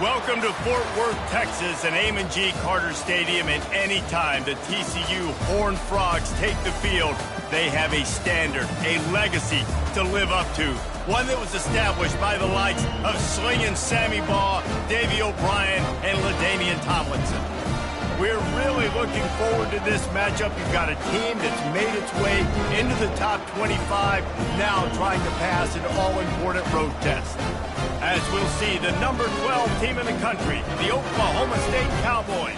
Welcome to Fort Worth, Texas, and Amon G. Carter Stadium. And anytime the TCU Horned Frogs take the field, they have a standard, a legacy to live up to. One that was established by the likes of Slingin' Sammy Baugh, Davey O'Brien, and LaDainian Tomlinson. We're really looking forward to this matchup. You've got a team that's made its way into the top 25, now trying to pass an all-important road test. As we'll see, the number 12 team in the country, the Oklahoma State Cowboys,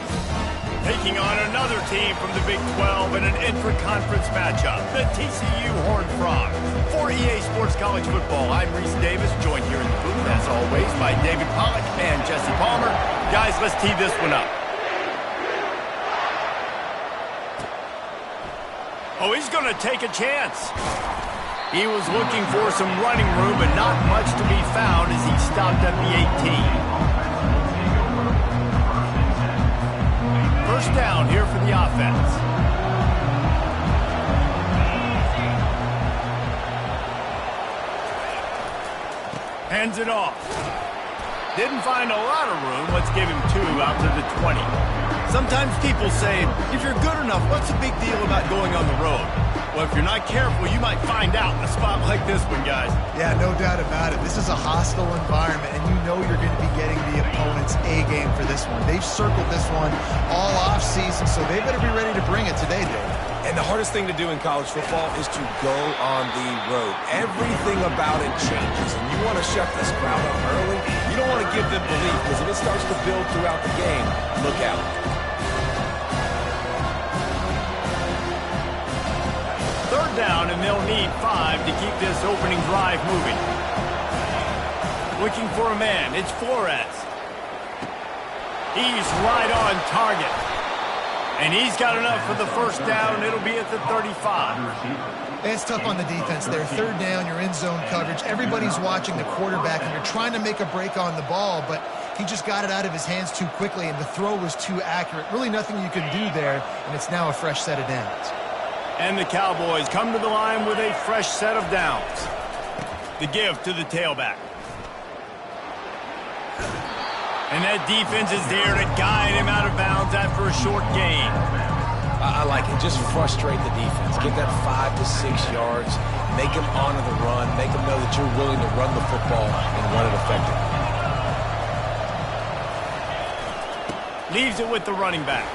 taking on another team from the Big 12 in an intra-conference matchup, the TCU Horned Frogs. For EA Sports College Football, I'm Reese Davis, joined here in the booth, as always, by David Pollack and Jesse Palmer. Guys, let's tee this one up. Oh, he's going to take a chance. He was looking for some running room, but not much to be found as he stopped at the 18. First down here for the offense. Hands it off. Didn't find a lot of room. Let's give him 2 out to the 20. Sometimes people say, if you're good enough, what's the big deal about going on the road? Well, if you're not careful, you might find out in a spot like this one, guys. Yeah, no doubt about it. This is a hostile environment, and you know you're going to be getting the opponent's A-game for this one. They've circled this one all off-season, so they better be ready to bring it today, Dave. And the hardest thing to do in college football is to go on the road. Everything about it changes, and you want to shut this crowd up early. You don't want to give them belief, because if it starts to build throughout the game, look out. Third down, and they'll need 5 to keep this opening drive moving. Looking for a man. It's Flores. He's right on target. And he's got enough for the first down. It'll be at the 35. It's tough on the defense there. Third down, you're in zone coverage. Everybody's watching the quarterback, and you're trying to make a break on the ball, but he just got it out of his hands too quickly, and the throw was too accurate. Really nothing you can do there, and it's now a fresh set of downs. And the Cowboys come to the line with a fresh set of downs. The give to the tailback. And that defense is there to guide him out of bounds after a short gain. I like it. Just frustrate the defense. Get that 5 to 6 yards. Make them honor the run. Make them know that you're willing to run the football and run it effectively. Leaves it with the running back.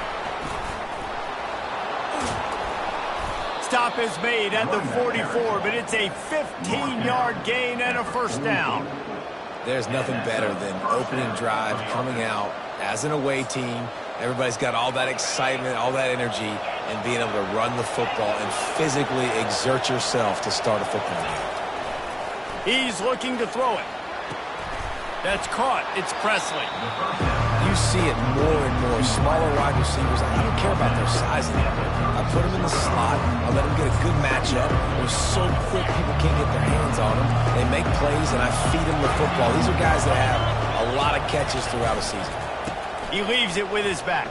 Stop is made at the 44, but it's a 15-yard gain and a first down. There's nothing better than opening drive, coming out as an away team. Everybody's got all that excitement, all that energy, and being able to run the football and physically exert yourself to start a football game. He's looking to throw it. That's caught. It's Presley. You see it more and more. Smaller wide receivers, I don't care about their size anymore. I put them in the slot. I let them get a good matchup. They're so quick, people can't get their hands on them. They make plays, and I feed them the football. These are guys that have a lot of catches throughout a season. He leaves it with his back.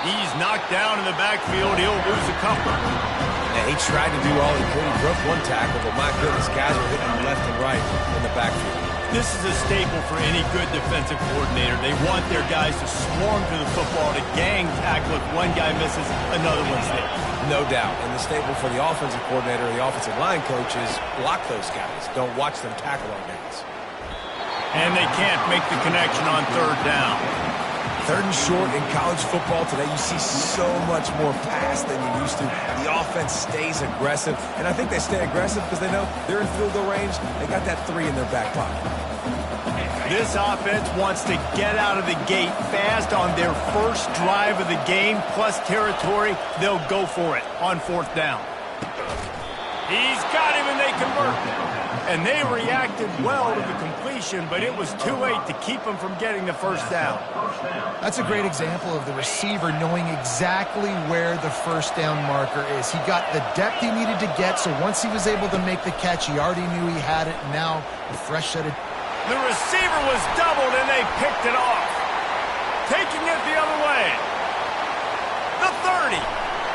He's knocked down in the backfield. He'll lose a couple. Now, he tried to do all he could. He broke one tackle, but my goodness, guys were hitting him left and right in the backfield. This is a staple for any good defensive coordinator. They want their guys to swarm to the football, to gang tackle. If one guy misses, another one's there. No doubt. And the staple for the offensive coordinator or the offensive line coach is block those guys. Don't watch them tackle our guys. And they can't make the connection on third down. Third and short in college football today, you see so much more pass than you used to. The offense stays aggressive, and I think they stay aggressive because they know they're in field goal range. They got that 3 in their back pocket. This offense wants to get out of the gate fast on their first drive of the game, plus territory. They'll go for it on fourth down. He's got him, and they convert. And they reacted well to the completion, but it was too late to keep them from getting the first down. That's a great example of the receiver knowing exactly where the first down marker is. He got the depth he needed to get, so once he was able to make the catch, he already knew he had it, and now a fresh set of... The receiver was doubled, and they picked it off. Taking it the other way. The 30.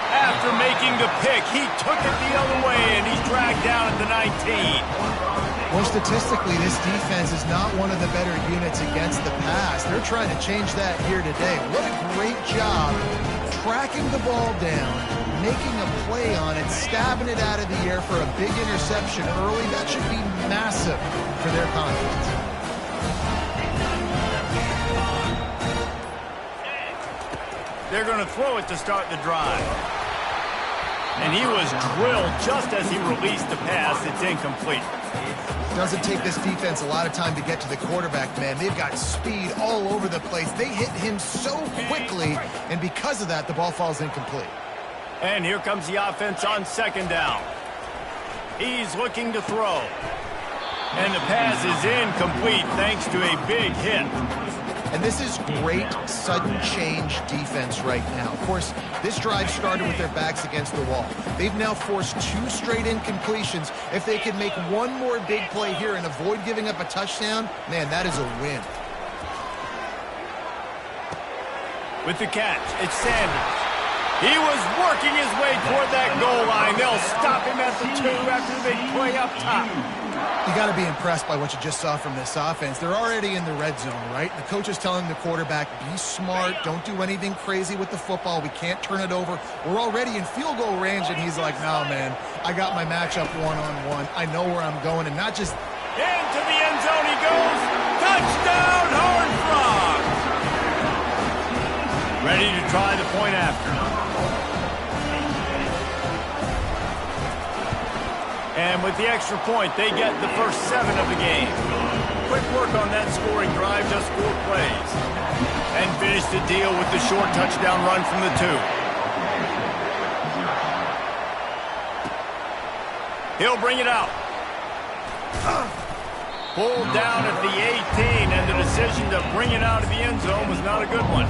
After making the pick, he took it the other way, and he's dragged down at the 19. Well, statistically, this defense is not one of the better units against the pass. They're trying to change that here today. What a great job tracking the ball down, making a play on it, stabbing it out of the air for a big interception early. That should be massive for their confidence. They're going to throw it to start the drive. And he was drilled just as he released the pass. It's incomplete. Doesn't take this defense a lot of time to get to the quarterback, man. They've got speed all over the place. They hit him so quickly, and because of that, the ball falls incomplete. And here comes the offense on second down. He's looking to throw. And the pass is incomplete thanks to a big hit. And this is great sudden change defense right now. Of course, this drive started with their backs against the wall. They've now forced 2 straight incompletions. If they can make one more big play here and avoid giving up a touchdown, man, that is a win. With the catch, it's Sanders. He was working his way toward that goal line. They'll stop him at the 2 after the big play up top. You got to be impressed by what you just saw from this offense. They're already in the red zone, right? The coach is telling the quarterback, be smart, don't do anything crazy with the football. We can't turn it over. We're already in field goal range, and he's like, no, man, I got my matchup one-on-one. I know where I'm going, and not just... Into the end zone he goes. Touchdown, Horned Frogs. Ready to try the point after. And with the extra point, they get the first 7 of the game. Quick work on that scoring drive, just 4 plays. And finish the deal with the short touchdown run from the 2. He'll bring it out. Pulled down at the 18, and the decision to bring it out of the end zone was not a good one.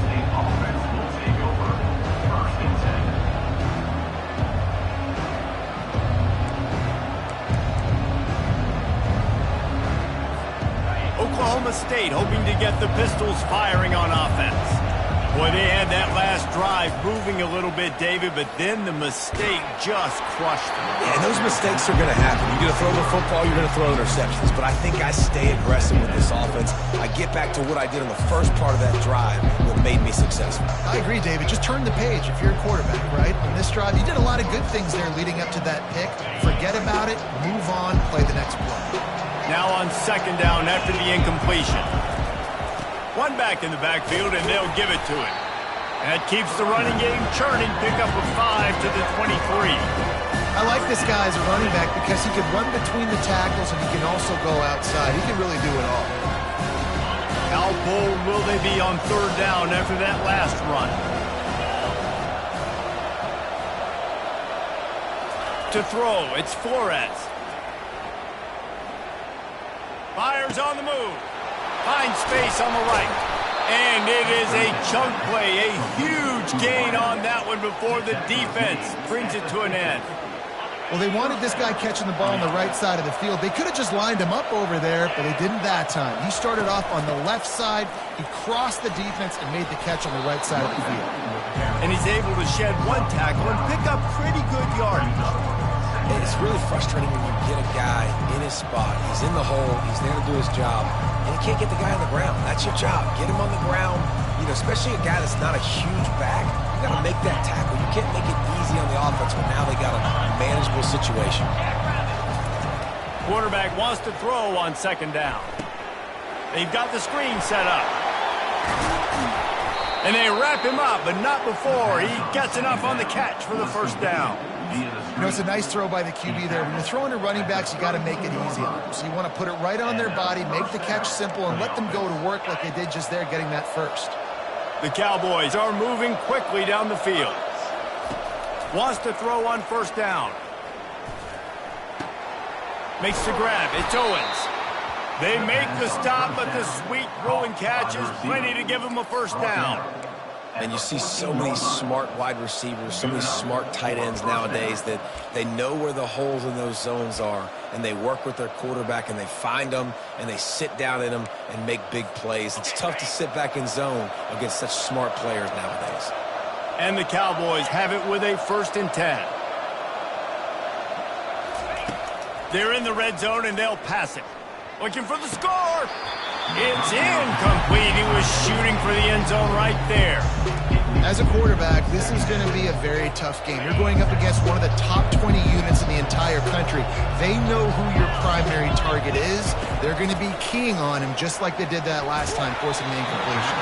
Oklahoma State hoping to get the Pistols firing on offense. Boy, they had that last drive moving a little bit, David, but then the mistake just crushed them. Yeah, and those mistakes are going to happen. You're going to throw the football, you're going to throw interceptions. But I think I stay aggressive with this offense. I get back to what I did in the first part of that drive that made me successful. I agree, David. Just turn the page if you're a quarterback, right? On this drive, you did a lot of good things there leading up to that pick. Forget about it, move on, play the next play. Now on second down after the incompletion. One back in the backfield, and they'll give it to him. That keeps the running game churning. Pick up a 5 to the 23. I like this guy as a running back because he can run between the tackles and he can also go outside. He can really do it all. How bold will they be on third down after that last run? To throw, it's Flores. Fires on the move. Finds space on the right. And it is a chunk play, a huge gain on that one before the defense brings it to an end. Well, they wanted this guy catching the ball on the right side of the field. They could have just lined him up over there, but they didn't that time. He started off on the left side. He crossed the defense and made the catch on the right side of the field. And he's able to shed one tackle and pick up pretty good yardage. And it's really frustrating when you get a guy in his spot. He's in the hole. He's there to do his job. And you can't get the guy on the ground. That's your job. Get him on the ground. You know, especially a guy that's not a huge back. You got to make that tackle. You can't make it easy on the offense when now they got a manageable situation. Quarterback wants to throw on second down. They've got the screen set up. And they wrap him up, but not before he gets enough on the catch for the first down. You know, it's a nice throw by the QB there. When you're throwing to running backs, you got to make it easy on them. So you want to put it right on their body, make the catch simple, and let them go to work like they did just there, getting that first. The Cowboys are moving quickly down the field. Wants to throw on first down. Makes the grab. It's Owens. They make the stop, but the sweet rolling catch is plenty to give them a first down. And you see so many smart wide receivers, so many smart tight ends nowadays that they know where the holes in those zones are, and they work with their quarterback, and they find them, and they sit down in them and make big plays. It's tough to sit back in zone against such smart players nowadays. And the Cowboys have it with a 1st and 10. They're in the red zone, and they'll pass it. Looking for the score. It's incomplete. He was shooting for the end zone right there. As a quarterback, this is going to be a very tough game. You're going up against one of the top 20 units in the entire country. They know who your primary target is. They're going to be keying on him just like they did that last time, forcing the incompletion.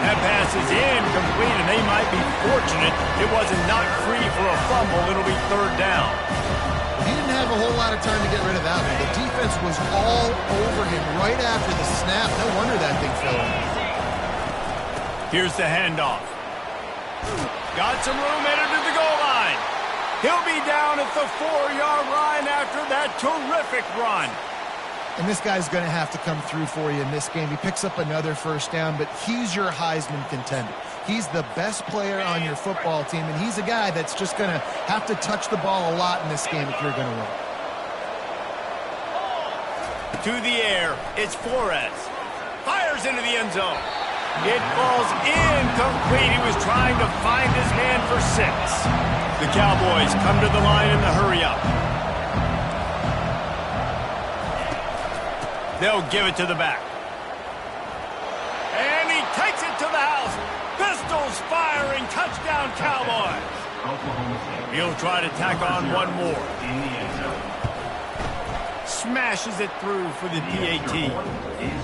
That pass is incomplete, and they might be fortunate it wasn't knocked free for a fumble. It'll be third down. He didn't have a whole lot of time to get rid of that one. The defense was all over him right after the snap. No wonder that thing fell in. Here's the handoff. Got some room, headed to the goal line. He'll be down at the 4-yard line after that terrific run. And this guy's going to have to come through for you in this game. He picks up another first down, but he's your Heisman contender. He's the best player on your football team, and he's a guy that's just going to have to touch the ball a lot in this game if you're going to win. To the air, it's Flores. Fires into the end zone. It falls incomplete. He was trying to find his man for 6. The Cowboys come to the line in the hurry-up. They'll give it to the back. And he takes it to the house. Pistols firing. Touchdown, Cowboys. He'll try to tack on one more. Smashes it through for the PAT.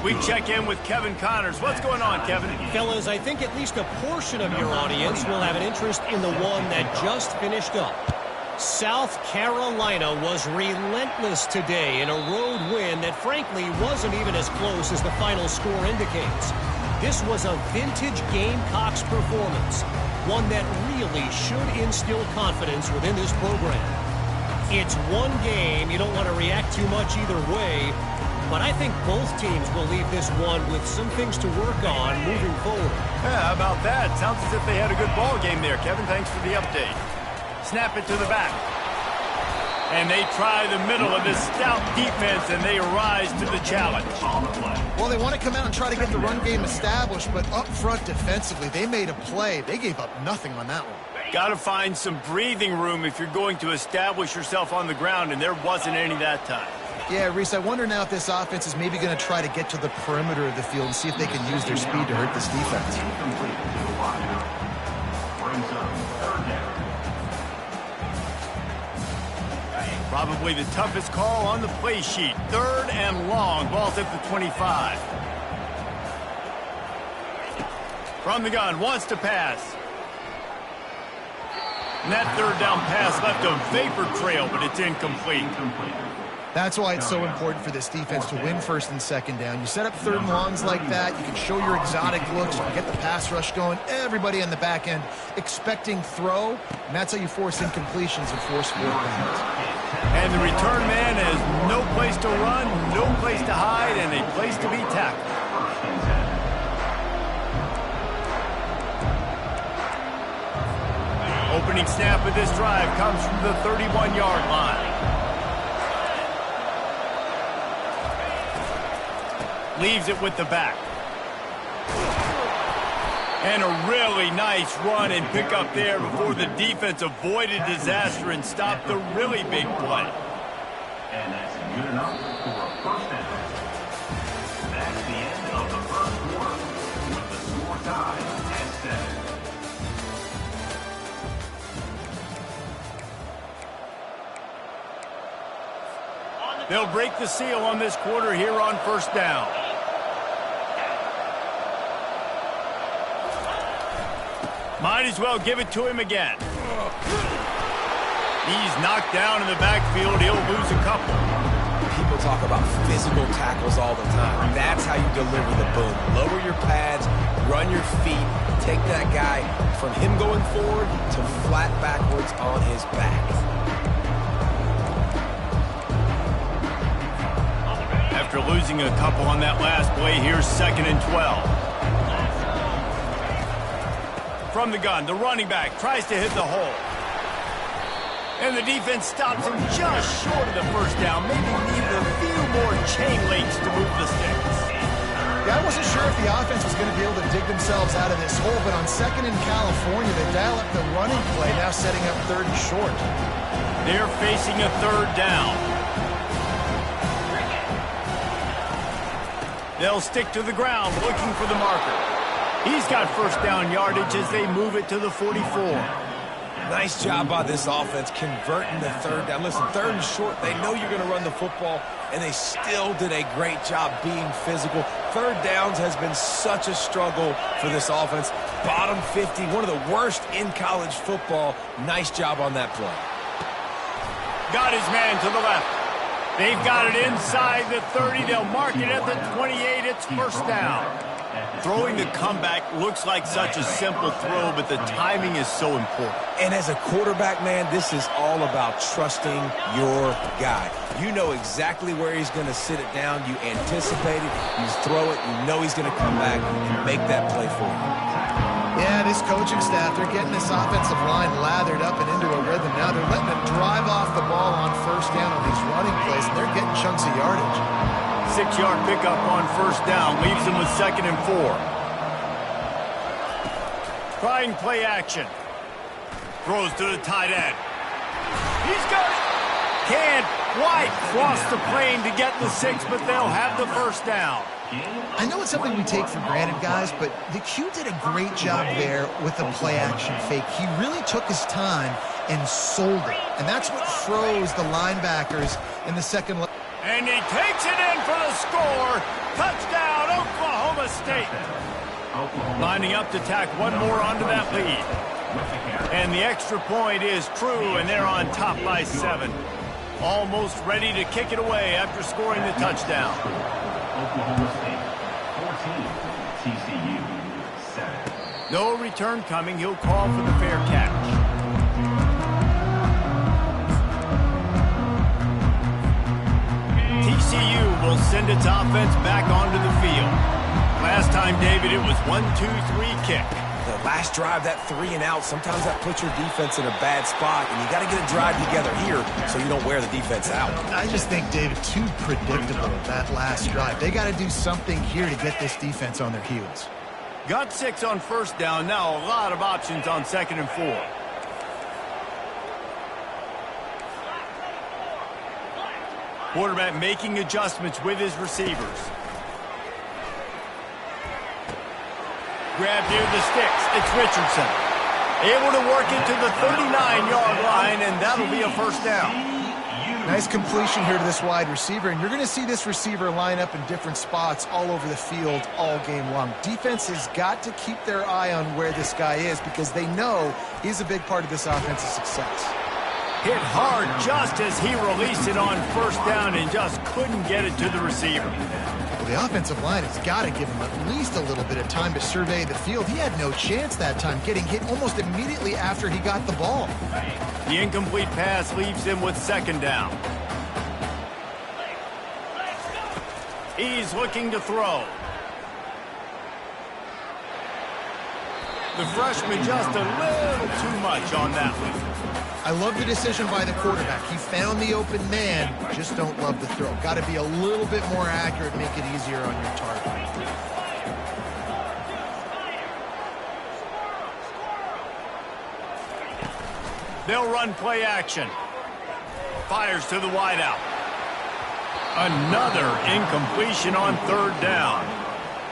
We check in with Kevin Connors. What's going on, Kevin? Fellas, I think at least a portion of your audience will have an interest in the one that just finished up. South Carolina was relentless today in a road win that frankly wasn't even as close as the final score indicates. This was a vintage Gamecocks performance, one that really should instill confidence within this program. It's one game. You don't want to react too much either way, but I think both teams will leave this one with some things to work on moving forward. Yeah, how about that? Sounds as if they had a good ball game there, Kevin. Thanks for the update. Snap it to the back. And they try the middle of this stout defense, and they rise to the challenge. Well, they want to come out and try to get the run game established, but up front defensively, they made a play. They gave up nothing on that one. Got to find some breathing room if you're going to establish yourself on the ground, and there wasn't any that time. Yeah, Reese, I wonder now if this offense is maybe going to try to get to the perimeter of the field and see if they can use their speed to hurt this defense. Probably the toughest call on the play sheet. Third and long. Ball's at the 25. From the gun, wants to pass. And that third down pass left a vapor trail, but it's incomplete. That's why it's so important for this defense to win first and second down. You set up third and longs like that, you can show your exotic looks, you can get the pass rush going, everybody on the back end expecting throw, and that's how you force incompletions and force fourth downs. And the return man has no place to run, no place to hide, and a place to be tackled. Opening snap of this drive comes from the 31-yard line. Leaves it with the back. And a really nice run and pick up there before the defense avoided disaster and stopped the really big play. And that's good enough for a first down. That's the end of the first quarter with the score tied at 7. They'll break the seal on this quarter here on first down. Might as well give it to him again. He's knocked down in the backfield. He'll lose a couple. People talk about physical tackles all the time. That's how you deliver the boom. Lower your pads, run your feet, take that guy from him going forward to flat backwards on his back. After losing a couple on that last play, here's 2nd and 12. From the gun, the running back tries to hit the hole. And the defense stops him just short of the first down. Maybe needed a few more chain links to move the sticks. Yeah, I wasn't sure if the offense was going to be able to dig themselves out of this hole, but on 2nd in California, they dial up the running play, now setting up 3rd and short. They're facing a 3rd down. They'll stick to the ground looking for the marker. He's got first down yardage as they move it to the 44. Nice job by this offense converting the third down. Listen, third and short, they know you're going to run the football, and they still did a great job being physical. Third downs has been such a struggle for this offense. Bottom 50, one of the worst in college football. Nice job on that play. Got his man to the left. They've got it inside the 30. They'll mark it at the 28. It's first down. Throwing the comeback looks like such a simple throw, but the timing is so important. And as a quarterback, man, this is all about trusting your guy. You know exactly where he's going to sit it down. You anticipate it. You throw it. You know he's going to come back and make that play for you. Yeah, this coaching staff, they're getting this offensive line lathered up and into a rhythm. Now they're letting them drive off the ball on first down on these running plays, and they're getting chunks of yardage. 6-yard pickup on first down leaves them with 2nd and 4. Trying play action. Throws to the tight end. He's got it. Can't quite cross the plane to get the 6, but they'll have the first down. I know it's something we take for granted, guys, but the Q did a great job there with the play-action fake. He really took his time and sold it, and that's what froze the linebackers in the second leg. And he takes it in for the score. Touchdown, Oklahoma State. Lining up to tack one more onto that lead. And the extra point is true, and they're on top by 7. Almost ready to kick it away after scoring the touchdown. Oklahoma State 14, TCU 7. No return coming. He'll call for the fair catch. TCU will send its offense back onto the field. Last time, David, it was 1-2-3 kick. The last drive, that 3 and out, sometimes that puts your defense in a bad spot, and you got to get a drive together here so you don't wear the defense out. I just think, David, too predictable, that last drive. They got to do something here to get this defense on their heels. Got 6 on first down. Now a lot of options on 2nd and 4. Quarterback making adjustments with his receivers. Grab near the sticks. It's Richardson. Able to work it to the 39-yard line, and that'll be a first down. Nice completion here to this wide receiver, and you're going to see this receiver line up in different spots all over the field all game long. Defense has got to keep their eye on where this guy is because they know he's a big part of this offense's success. Hit hard just as he released it on first down and just couldn't get it to the receiver. Well, the offensive line has got to give him at least a little bit of time to survey the field. He had no chance that time, getting hit almost immediately after he got the ball. The incomplete pass leaves him with 2nd down. He's looking to throw. The freshman just a little too much on that one. I love the decision by the quarterback. He found the open man, just don't love the throw. Got to be a little bit more accurate, make it easier on your target. They'll run play action. Fires to the wideout. Another incompletion on 3rd down.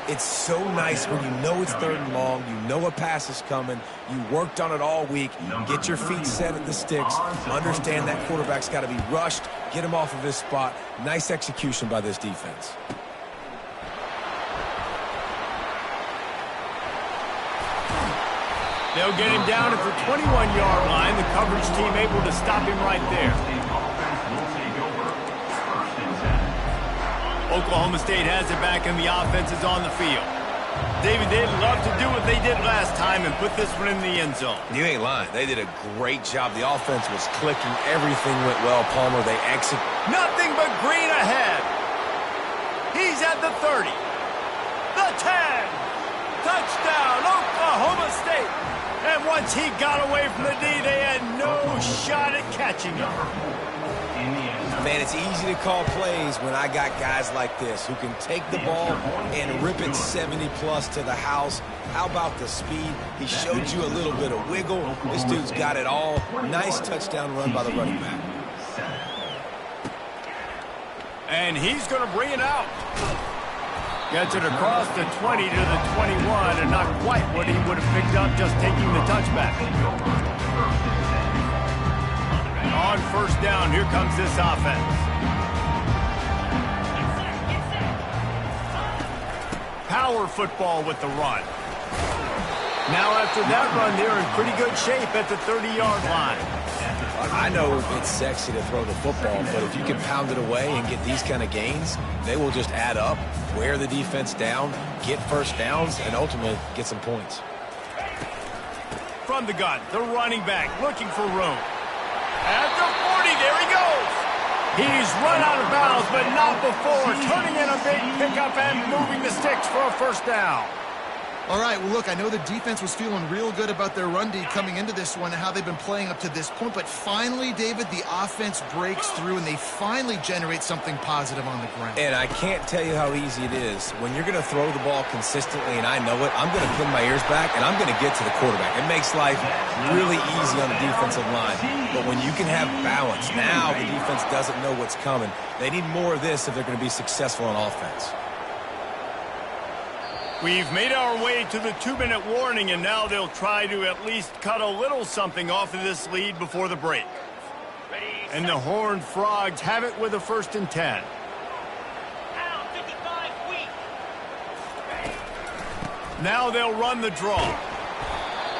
It's so nice when you know it's 3rd and long, you know a pass is coming, you worked on it all week, get your feet set at the sticks, understand that quarterback's got to be rushed, get him off of his spot. Nice execution by this defense. They'll get him down at the 21-yard line. The coverage team able to stop him right there. Oklahoma State has it back, and the offense is on the field. David, they'd love to do what they did last time and put this one in the end zone. You ain't lying. They did a great job. The offense was clicking. Everything went well. Palmer, they exit. Nothing but green ahead. He's at the 30. The 10. Touchdown, Oklahoma State. And once he got away from the D, they had no shot at catching him. Man, it's easy to call plays when I got guys like this who can take the ball and rip it 70-plus to the house. How about the speed? He showed you a little bit of wiggle. This dude's got it all. Nice touchdown run by the running back. And he's going to bring it out. Gets it across the 20 to the 21, and not quite what he would have picked up just taking the touchback. On first down, here comes this offense. Power football with the run. Now after that run, they're in pretty good shape at the 30-yard line. I know it's sexy to throw the football, but if you can pound it away and get these kind of gains, they will just add up, wear the defense down, get first downs, and ultimately get some points. From the gun, the running back looking for room. At the 40, there he goes. He's run out of bounds, but not before turning in a big pickup and moving the sticks for a first down. All right, well, look, I know the defense was feeling real good about their run D coming into this one and how they've been playing up to this point, but finally, David, the offense breaks through and they finally generate something positive on the ground. And I can't tell you how easy it is. When you're going to throw the ball consistently, and I know it, I'm going to pin my ears back, and I'm going to get to the quarterback. It makes life really easy on the defensive line. But when you can have balance, now the defense doesn't know what's coming. They need more of this if they're going to be successful on offense. We've made our way to the 2-minute warning, and now they'll try to at least cut a little something off of this lead before the break. And the Horned Frogs have it with a 1st and 10. Now they'll run the draw.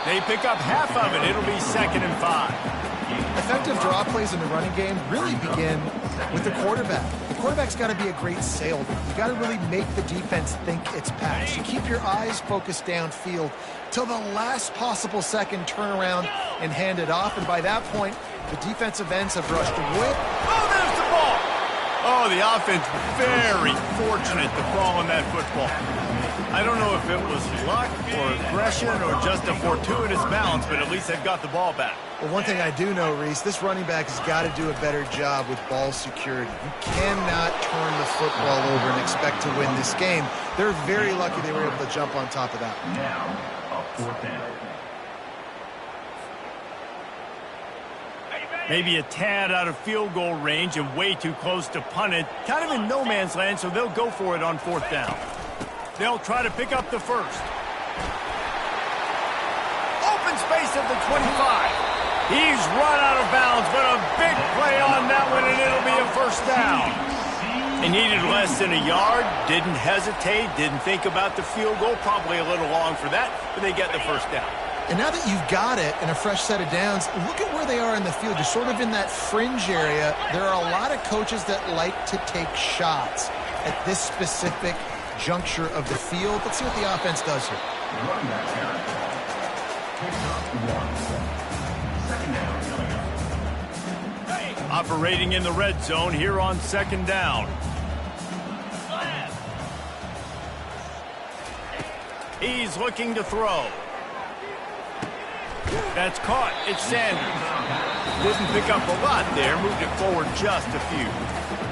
They pick up half of it. It'll be 2nd and 5. Effective draw plays in the running game really begin with the quarterback. The quarterback's got to be a great salesman. You got to really make the defense think it's pass. You keep your eyes focused downfield till the last possible second, turn around and hand it off. And by that point, the defensive ends have rushed away. Oh, there's the ball. Oh, the offense very fortunate to fall on that football. I don't know if it was luck or aggression or just a fortuitous bounce, but at least they've got the ball back. Well, one thing I do know, Reese, this running back has got to do a better job with ball security. You cannot turn the football over and expect to win this game. They're very lucky they were able to jump on top of that. Now, a 4th down. Maybe a tad out of field goal range and way too close to punt it. Kind of in no man's land, so they'll go for it on 4th down. They'll try to pick up the 1st. Open space at the 25. He's run out of bounds, but a big play on that one, and it'll be a 1st down. They needed less than a yard, didn't hesitate, didn't think about the field goal. Probably a little long for that, but they get the 1st down. And now that you've got it and a fresh set of downs, look at where they are in the field. You're sort of in that fringe area. There are a lot of coaches that like to take shots at this specific juncture of the field. Let's see what the offense does here. Running back carry. Picks up 1. 2nd down coming up. Operating in the red zone here on 2nd down. He's looking to throw. That's caught. It's Sanders. Didn't pick up a lot there. Moved it forward just a few.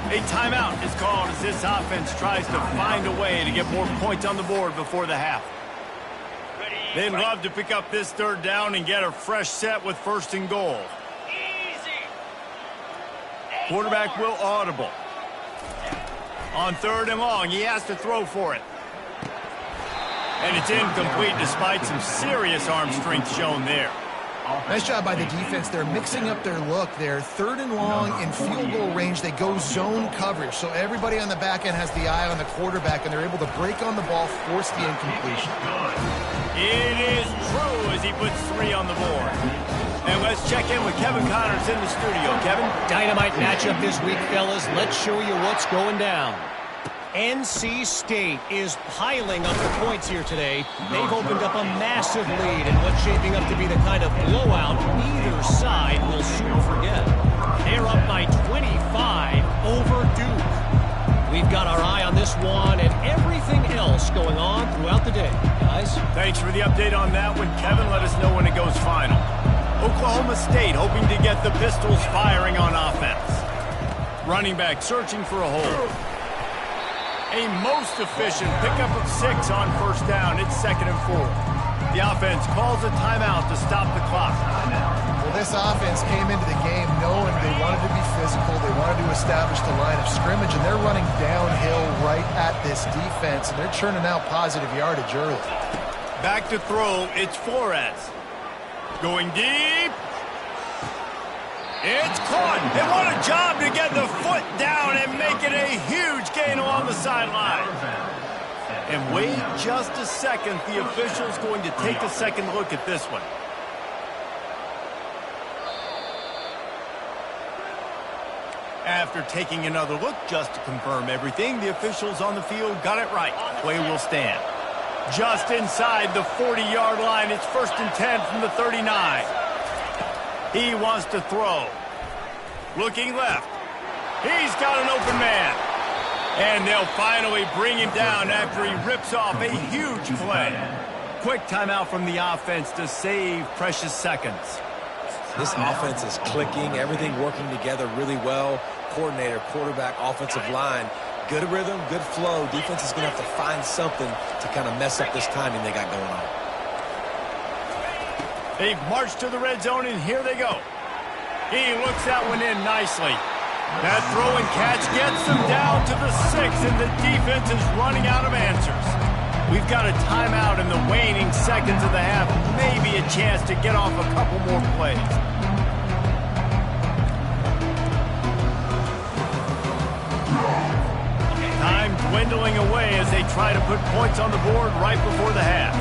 A timeout is called as this offense tries to find a way to get more points on the board before the half. They'd love to pick up this 3rd down and get a fresh set with 1st and goal. Quarterback will audible. On 3rd and long, he has to throw for it. And it's incomplete despite some serious arm strength shown there. Nice job by the defense. They're mixing up their look there. 3rd and long in field goal range. They go zone coverage. So everybody on the back end has the eye on the quarterback, and they're able to break on the ball, force the incompletion. It is true as he puts 3 on the board. And let's check in with Kevin Connors in the studio. Kevin? Dynamite matchup this week, fellas. Let's show you what's going down. NC State is piling up the points here today. They've opened up a massive lead in what's shaping up to be the kind of blowout neither side will soon forget. They're up by 25 over Duke. We've got our eye on this one and everything else going on throughout the day. Guys? Thanks for the update on that one, Kevin. Let us know when it goes final. Oklahoma State hoping to get the Pistols firing on offense. Running back searching for a hole. A most efficient pickup of 6 on 1st down. It's 2nd and 4. The offense calls a timeout to stop the clock. Well, this offense came into the game knowing they wanted to be physical. They wanted to establish the line of scrimmage, and they're running downhill right at this defense, and they're churning out positive yardage early. Back to throw, it's Flores. Going deep. It's caught. And what a job to get the foot down and make it a huge gain along the sideline. And wait just a second. The official's going to take a second look at this one. After taking another look just to confirm everything, the officials on the field got it right. Play will stand. Just inside the 40-yard line, it's 1st and 10 from the 39. He wants to throw. Looking left. He's got an open man. And they'll finally bring him down after he rips off a huge play. Quick timeout from the offense to save precious seconds. This offense is clicking, everything working together really well. Coordinator, quarterback, offensive line. Good rhythm, good flow. Defense is going to have to find something to kind of mess up this timing they got going on. They've marched to the red zone, and here they go. He looks that one in nicely. That throw and catch gets them down to the 6, and the defense is running out of answers. We've got a timeout in the waning seconds of the half. Maybe a chance to get off a couple more plays. Time dwindling away as they try to put points on the board right before the half.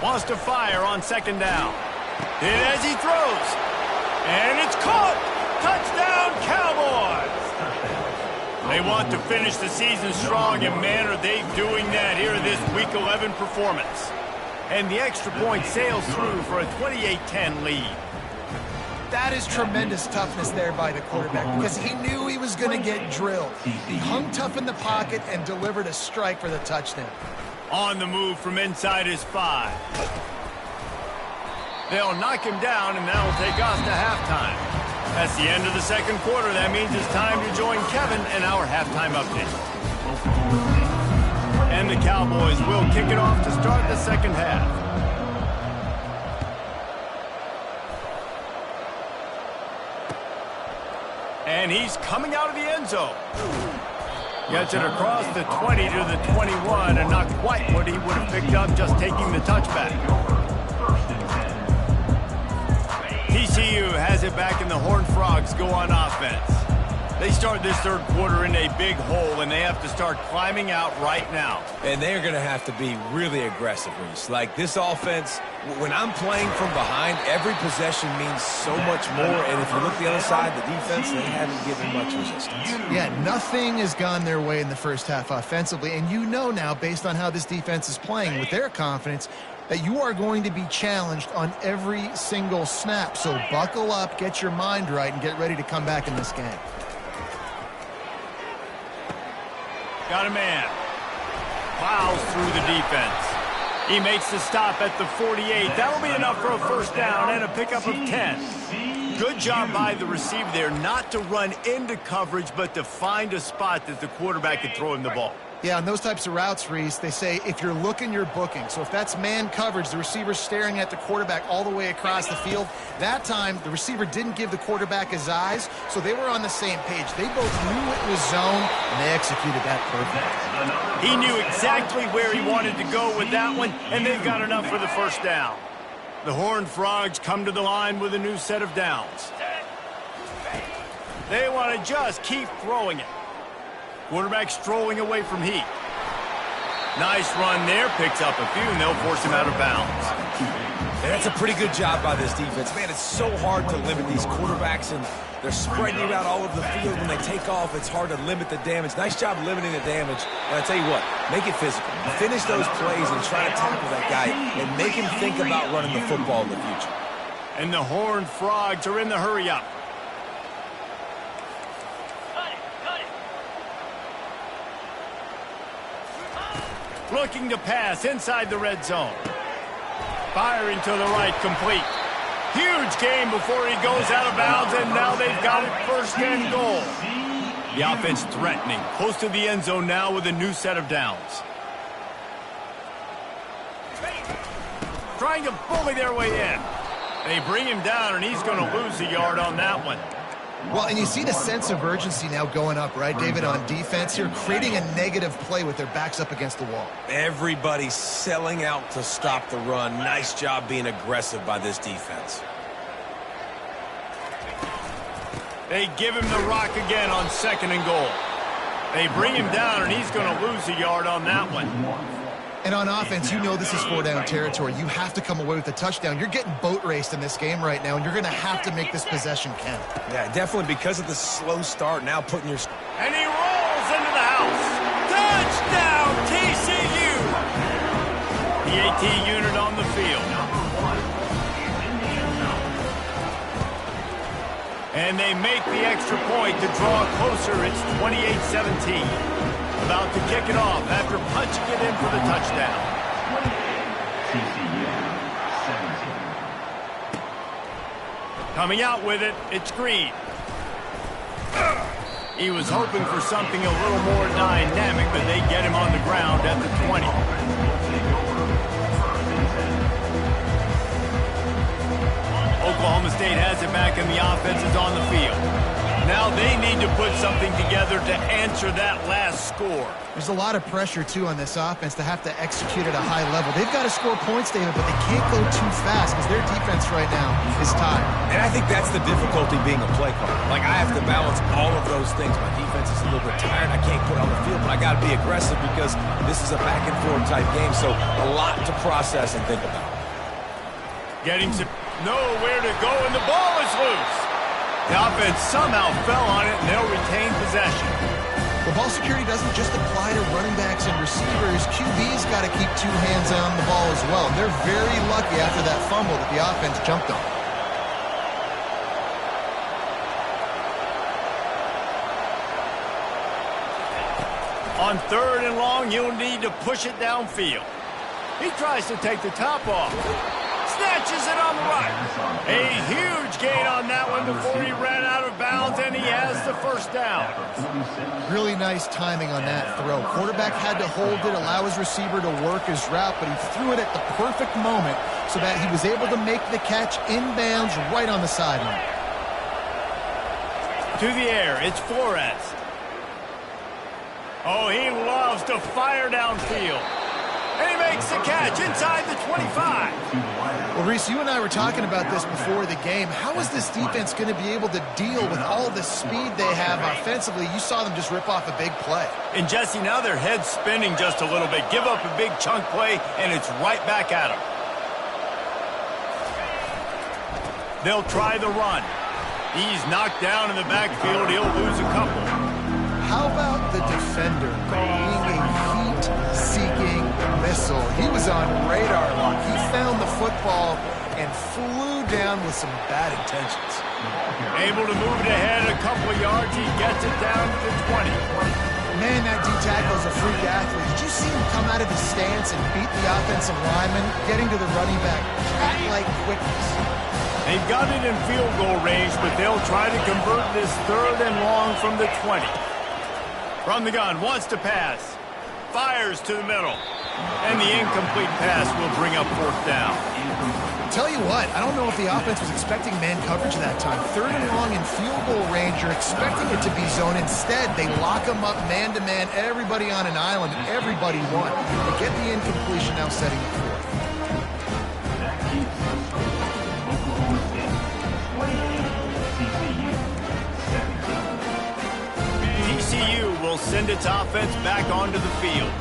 Wants to fire on 2nd down. And as he throws. And it's caught. Touchdown, Cowboys. They want to finish the season strong, and man, are they doing that here in this Week 11 performance. And the extra point sails through for a 28-10 lead. That is tremendous toughness there by the quarterback because he knew he was going to get drilled. He hung tough in the pocket and delivered a strike for the touchdown. On the move from inside his 5. They'll knock him down, and that'll take us to halftime. That's the end of the second quarter. That means it's time to join Kevin in our halftime update. And the Cowboys will kick it off to start the second half. And he's coming out of the end zone. Gets it across the 20 to the 21, and not quite what he would have picked up just taking the touchback. TCU has it back, and the Horned Frogs go on offense. They start this third quarter in a big hole, and they have to start climbing out right now. And they're going to have to be really aggressive, Reese. Like this offense, when I'm playing from behind, every possession means so much more. And if you look the other side, the defense, they haven't given much resistance. Yeah, nothing has gone their way in the first half offensively. And you know now, based on how this defense is playing with their confidence, that you are going to be challenged on every single snap. So buckle up, get your mind right, and get ready to come back in this game. Got a man. Plows through the defense. He makes the stop at the 48. That'll be enough for a first down and a pickup of 10. Good job by the receiver there not to run into coverage, but to find a spot that the quarterback could throw him the ball. Yeah, on those types of routes, Reese, they say if you're looking, you're booking. So if that's man coverage, the receiver's staring at the quarterback all the way across the field. That time, the receiver didn't give the quarterback his eyes, so they were on the same page. They both knew it was zone, and they executed that perfectly. He knew exactly where he wanted to go with that one, and they've got enough for the first down. The Horned Frogs come to the line with a new set of downs. They want to just keep throwing it. Quarterback strolling away from heat. Nice run there. Picks up a few, and they'll force him out of bounds. And that's a pretty good job by this defense. Man, it's so hard to limit these quarterbacks, and they're spreading you out all over the field. When they take off, it's hard to limit the damage. Nice job limiting the damage. And I tell you what, make it physical. Finish those plays and try to tackle that guy and make him think about running the football in the future. And the Horned Frogs are in the hurry-up. Looking to pass inside the red zone. Firing to the right, complete. Huge game before he goes out of bounds, and now they've got it first and goal. The offense threatening, close to the end zone now with a new set of downs. Trying to bully their way in. They bring him down, and he's going to lose a yard on that one. Well, and you see the sense of urgency now going up, right, David, on defense here, creating a negative play with their backs up against the wall. Everybody's selling out to stop the run. Nice job being aggressive by this defense. They give him the rock again on 2nd and goal. They bring him down, and he's going to lose a yard on that one. And on offense, you know this is 4-down territory. You have to come away with a touchdown. You're getting boat raced in this game right now, and you're going to have to make this possession count. Yeah, definitely because of the slow start, now putting your... And he rolls into the house. Touchdown, TCU! The AT unit on the field. And they make the extra point to draw closer. It's 28-17. About to kick it off after punching it in for the touchdown. TCU 17. Coming out with it, it's Green. He was hoping for something a little more dynamic, but they get him on the ground at the 20. Oklahoma State has it back and the offense is on the field. Now they need to put something together to answer that last score. There's a lot of pressure, too, on this offense to have to execute at a high level. They've got to score points, David, but they can't go too fast because their defense right now is tired. And I think that's the difficulty being a play caller. Like, I have to balance all of those things. My defense is a little bit tired. I can't put on the field, but I got to be aggressive because this is a back-and-forth type game, so a lot to process and think about. Getting some nowhere to go, and the ball is loose. The offense somehow fell on it, and they'll retain possession. Well, ball security doesn't just apply to running backs and receivers. QB's got to keep 2 hands on the ball as well. They're very lucky after that fumble that the offense jumped on. On 3rd and long, you'll need to push it downfield. He tries to take the top off. Snatches it on the right. A huge gain on that one before he ran out of bounds, and he has the first down. Really nice timing on that throw. Quarterback had to hold it, allow his receiver to work his route, but he threw it at the perfect moment so that he was able to make the catch inbounds right on the sideline. To the air, it's Flores. Oh, he loves to fire downfield. And he makes the catch inside the 25. Well, Reese, you and I were talking about this before the game. How is this defense going to be able to deal with all the speed they have offensively? You saw them just rip off a big play. And, Jesse, now their head's spinning just a little bit. Give up a big chunk play, and it's right back at them. They'll try the run. He's knocked down in the backfield. He'll lose a couple. How about the defender being a heat-seeking missile? He was on radar lock. He found the football and flew down with some bad intentions. Able to move it ahead a couple of yards. He gets it down to the 20. Man, that D-tackle is a freak athlete. Did you see him come out of his stance and beat the offensive lineman, getting to the running back? Cat-like quickness. They've got it in field goal range, but they'll try to convert this 3rd and long from the 20. From the gun, wants to pass. Fires to the middle. And the incomplete pass will bring up 4th down. Tell you what, I don't know if the offense was expecting man coverage that time. 3rd and long in field goal range, you're expecting it to be zone. Instead, they lock them up man-to-man, everybody on an island, and everybody won. They get the incompletion, now setting the 4th. That keeps the score. Oklahoma State 28, TCU 17. TCU will send its offense back onto the field.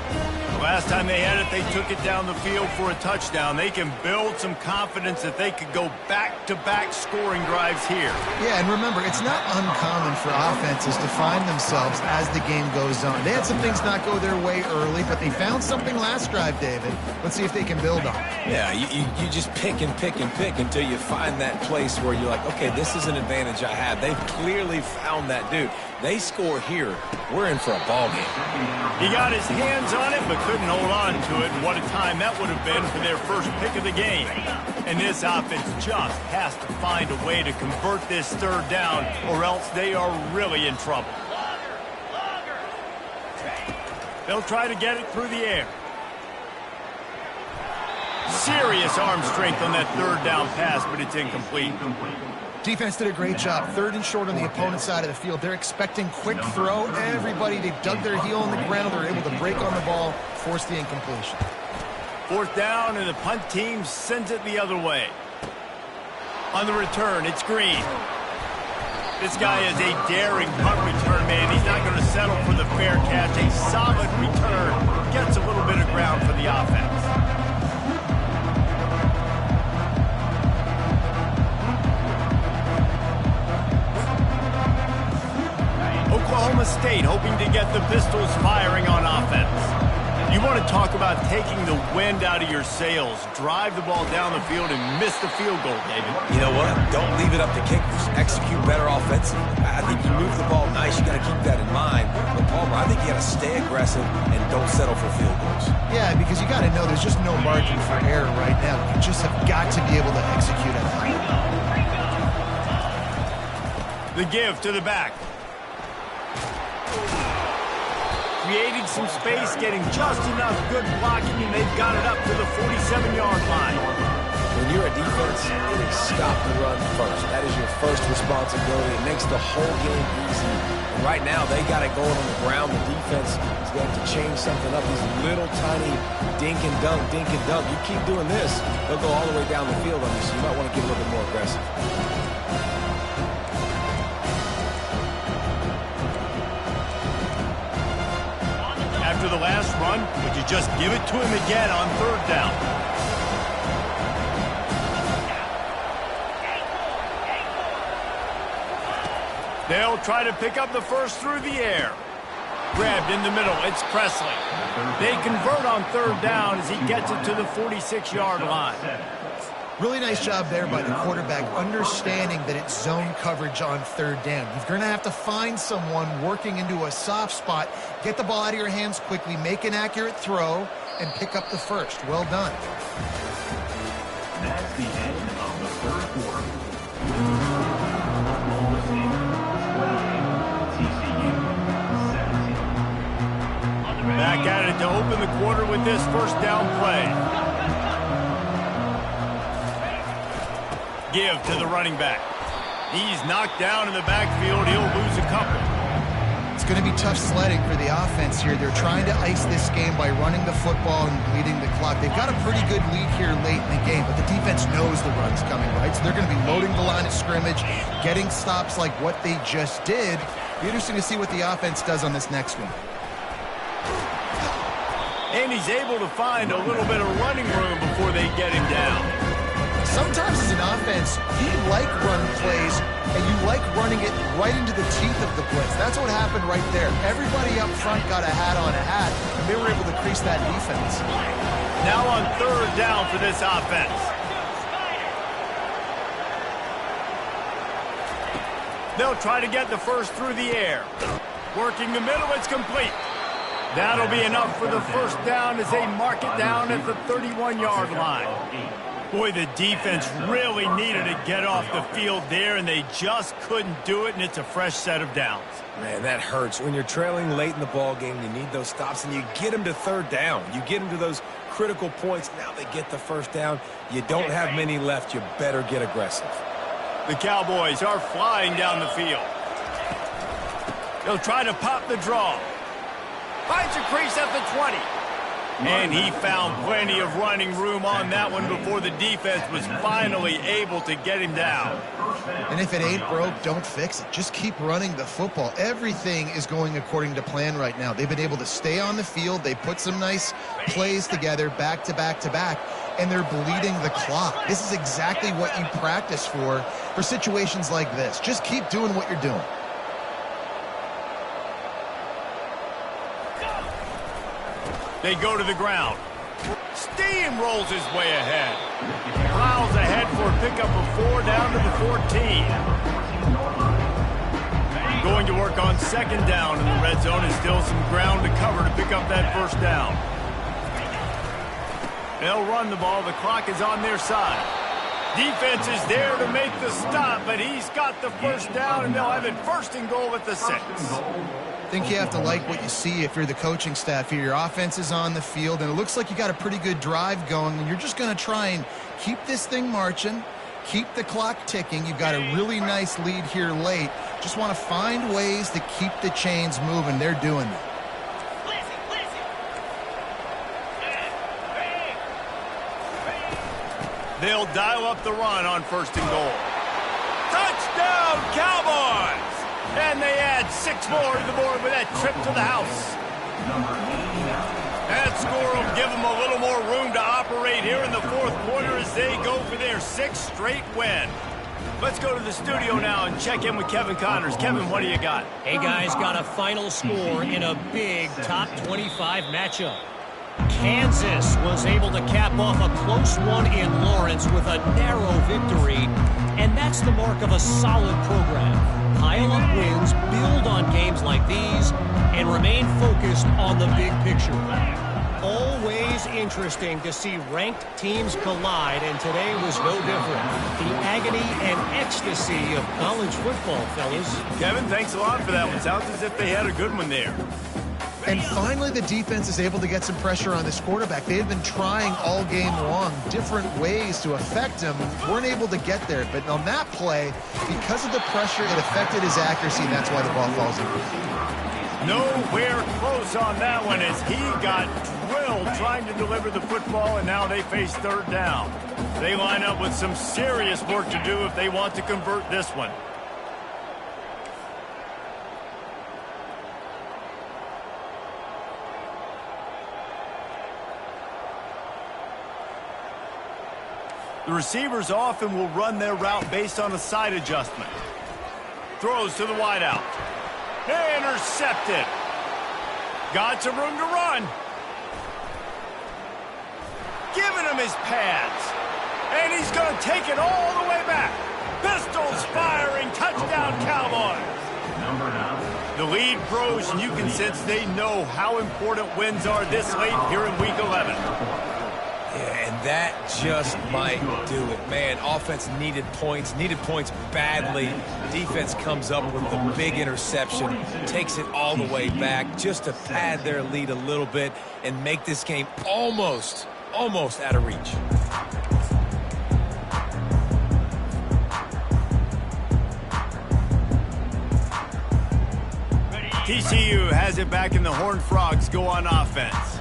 Last time they had it, they took it down the field for a touchdown. They can build some confidence that they could go back-to-back scoring drives here. Yeah, and remember, it's not uncommon for offenses to find themselves as the game goes on. They had some things not go their way early, but they found something last drive, David. Let's see if they can build on it. Yeah, you just pick and pick and pick until you find that place where you're like, okay, this is an advantage I have. They've clearly found that dude. They score here, we're in for a ball game. He got his hands on it, but couldn't hold on to it. What a time that would have been for their first pick of the game. And this offense just has to find a way to convert this 3rd down, or else they are really in trouble. They'll try to get it through the air. Serious arm strength on that 3rd down pass, but it's incomplete. Defense did a great job. 3rd and short on the opponent's side of the field. They're expecting quick throw. Everybody, they dug their heel on the ground. They're able to break on the ball, force the incompletion. 4th down, and the punt team sends it the other way. On the return, it's Green. This guy is a daring punt return man. He's not going to settle for the fair catch. A solid return. Gets a little bit of ground for the offense. Oklahoma State hoping to get the Pistols firing on offense. You want to talk about taking the wind out of your sails. Drive the ball down the field and miss the field goal, David. You know what? Don't leave it up to kickers. Execute better offensively. I think you move the ball nice. You got to keep that in mind. But Palmer, I think you got to stay aggressive and don't settle for field goals. Yeah, because you got to know there's just no margin for error right now. You just have got to be able to execute at that. The give to the back. Creating some space, getting just enough good blocking, and they've got it up to the 47-yard line. When you're a defense, it is stop the run first. That is your first responsibility. It makes the whole game easy. And right now, they got it going on the ground. The defense is going to change something up. These little tiny dink and dunk, dink and dunk. You keep doing this, they'll go all the way down the field on you, so you might want to get a little bit more aggressive. After the last run, would you just give it to him again on 3rd down? They'll try to pick up the first through the air. Grabbed in the middle, it's Presley. They convert on 3rd down as he gets it to the 46-yard line. Really nice job there by the quarterback, understanding that it's zone coverage on 3rd down. You're going to have to find someone working into a soft spot, get the ball out of your hands quickly, make an accurate throw, and pick up the first. Well done. That's the end of the 3rd quarter. Oklahoma State 28, TCU 17. Back at it to open the quarter with this 1st down play. Give to the running back. He's knocked down in the backfield. He'll lose a couple. It's going to be tough sledding for the offense here. They're trying to ice this game by running the football and bleeding the clock. They've got a pretty good lead here late in the game, but the defense knows the run's coming, right? So they're going to be loading the line of scrimmage, getting stops like what they just did. Be interesting to see what the offense does on this next one. And he's able to find a little bit of running room before they get him down. Sometimes as an offense, you like run plays, and you like running it right into the teeth of the blitz. That's what happened right there. Everybody up front got a hat on a hat, and they were able to crease that defense. Now on 3rd down for this offense. They'll try to get the first through the air. Working the middle, it's complete. That'll be enough for the 1st down as they mark it down at the 31-yard line. Boy, the defense really needed to get off the field there, and they just couldn't do it, and it's a fresh set of downs. Man, that hurts. When you're trailing late in the ball game, you need those stops, and you get them to 3rd down. You get them to those critical points. Now they get the 1st down. You don't have many left. You better get aggressive. The Cowboys are flying down the field. They'll try to pop the draw. Finds a crease at the 20. And he found plenty of running room on that one before the defense was finally able to get him down. And if it ain't broke, don't fix it. Just keep running the football. Everything is going according to plan right now. They've been able to stay on the field. They put some nice plays together back to back to back, and they're bleeding the clock. This is exactly what you practice for situations like this. Just keep doing what you're doing. They go to the ground. Steamrolls his way ahead. Plows ahead for a pickup of 4 down to the 14. Going to work on 2nd down in the red zone, and still some ground to cover to pick up that 1st down. They'll run the ball. The clock is on their side. Defense is there to make the stop, but he's got the 1st down, and they'll have it 1st and goal at the 6. I think you have to like what you see if you're the coaching staff here. Your offense is on the field, and it looks like you got a pretty good drive going, and you're just going to try and keep this thing marching, keep the clock ticking. You've got a really nice lead here late. Just want to find ways to keep the chains moving. They're doing that. They'll dial up the run on 1st and goal. Touchdown, Cowboys! And they add 6 more to the board with that trip to the house. That score will give them a little more room to operate here in the 4th quarter as they go for their 6th straight win. Let's go to the studio now and check in with Kevin Connors. Kevin, what do you got? Hey, guys, got a final score in a big top 25 matchup. Kansas was able to cap off a close one in Lawrence with a narrow victory, and that's the mark of a solid program. Pile up wins, build on games like these, and remain focused on the big picture. Always interesting to see ranked teams collide, and today was no different. The agony and ecstasy of college football, fellas. Kevin, thanks a lot for that one. Sounds as if they had a good one there. And finally, the defense is able to get some pressure on this quarterback. They had been trying all game long different ways to affect him. Weren't able to get there. But on that play, because of the pressure, it affected his accuracy, and that's why the ball falls in. Nowhere close on that one as he got drilled trying to deliver the football, and now they face 3rd down. They line up with some serious work to do if they want to convert this one. The receivers often will run their route based on a side adjustment. Throws to the wideout. Intercepted. Got some room to run. Giving him his pads. And he's going to take it all the way back. Pistols firing. Touchdown, Cowboys. The lead grows, and you can sense they know how important wins are this late here in Week 11. Yeah, and that just might do it. Man, offense needed points badly. Defense comes up with the big interception, takes it all the way back just to pad their lead a little bit and make this game almost out of reach. TCU has it back, and the Horned Frogs go on offense.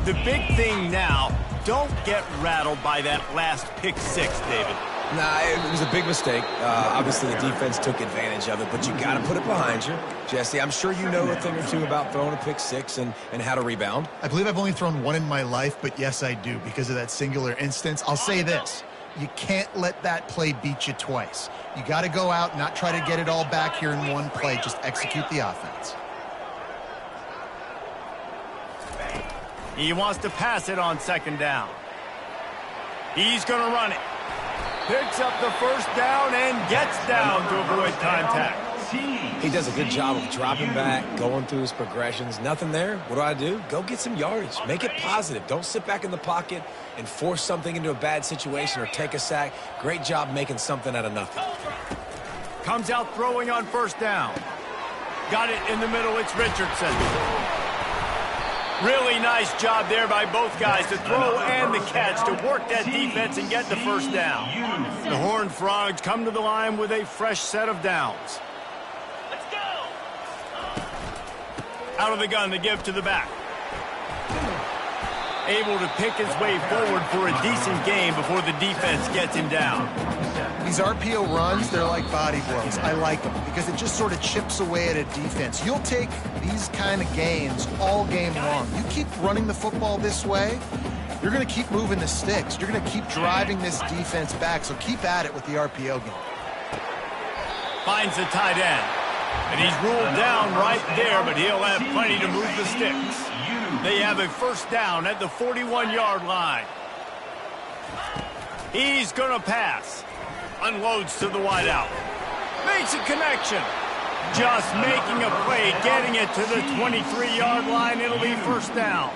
The big thing now, don't get rattled by that last pick 6, David. Nah, it was a big mistake. Obviously, the defense took advantage of it, but you got to put it behind you. Jesse, I'm sure you know a thing or two about throwing a pick 6 and how to rebound. I believe I've only thrown one in my life, but yes, I do because of that singular instance. I'll say this. You can't let that play beat you twice. You got to go out and not try to get it all back here in one play. Just execute the offense. He wants to pass it on 2nd down. He's going to run it. Picks up the 1st down and gets down to avoid contact. He does a good job of dropping back, going through his progressions. Nothing there. What do? Go get some yardage. Make it positive. Don't sit back in the pocket and force something into a bad situation or take a sack. Great job making something out of nothing. Comes out throwing on 1st down. Got it in the middle. It's Richardson. Really nice job there by both guys to throw and the catch to work that defense and get the 1st down. The Horned Frogs come to the line with a fresh set of downs. Let's go! Out of the gun to give to the back. Able to pick his way forward for a decent game before the defense gets him down. These RPO runs, they're like body blows. I like them because it just sort of chips away at a defense. You'll take these kind of gains all game long. You keep running the football this way, you're going to keep moving the sticks. You're going to keep driving this defense back, so keep at it with the RPO game. Finds the tight end. And he's ruled down right there, but he'll have plenty to move the sticks. They have a 1st down at the 41-yard line. He's going to pass. Unloads to the wideout. Makes a connection. Just making a play, getting it to the 23-yard line. It'll be 1st down.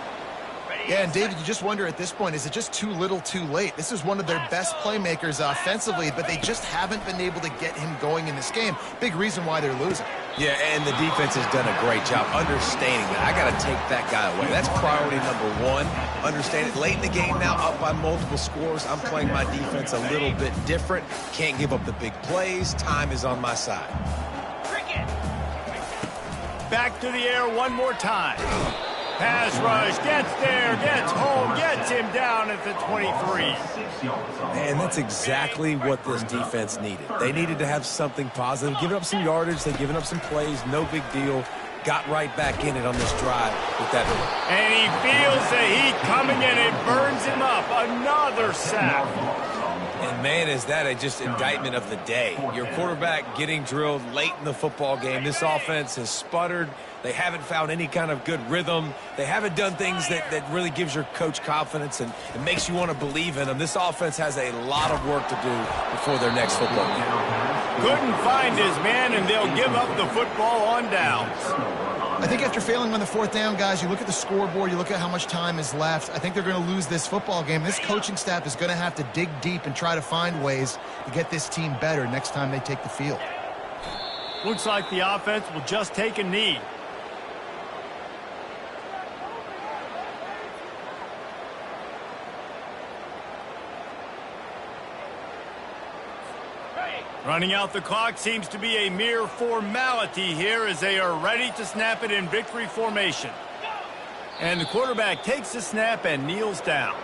Yeah, and David, you just wonder at this point, is it just too little too late? This is one of their best playmakers offensively, but they just haven't been able to get him going in this game. Big reason why they're losing. Yeah, and the defense has done a great job understanding that. I got to take that guy away. That's priority number one. Understand it. Late in the game now, up by multiple scores. I'm playing my defense a little bit different. Can't give up the big plays. Time is on my side. Back to the air one more time. Pass rush, gets there, gets home, gets him down at the 23. And that's exactly what this defense needed. They needed to have something positive. Giving up some yardage, they've given up some plays, no big deal. Got right back in it on this drive with that. And he feels the heat coming in. It burns him up. Another sack. And, man, is that a just indictment of the day. Your quarterback getting drilled late in the football game. This offense has sputtered. They haven't found any kind of good rhythm. They haven't done things that really gives your coach confidence and it makes you want to believe in them. This offense has a lot of work to do before their next football game. Couldn't find his man, and they'll give up the football on downs. I think after failing on the fourth down, guys, you look at the scoreboard, you look at how much time is left. I think they're going to lose this football game. This coaching staff is going to have to dig deep and try to find ways to get this team better next time they take the field. Looks like the offense will just take a knee. Running out the clock seems to be a mere formality here as they are ready to snap it in victory formation. And the quarterback takes the snap and kneels down.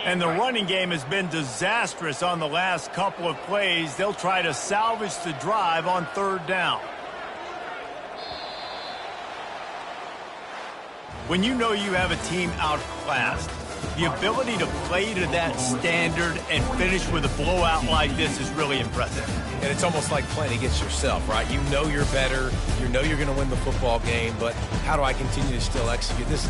And the running game has been disastrous on the last couple of plays. They'll try to salvage the drive on third down. When you know you have a team outclassed, the ability to play to that standard and finish with a blowout like this is really impressive. And it's almost like playing against yourself, right? You know you're better. You know you're going to win the football game, but how do I continue to still execute? This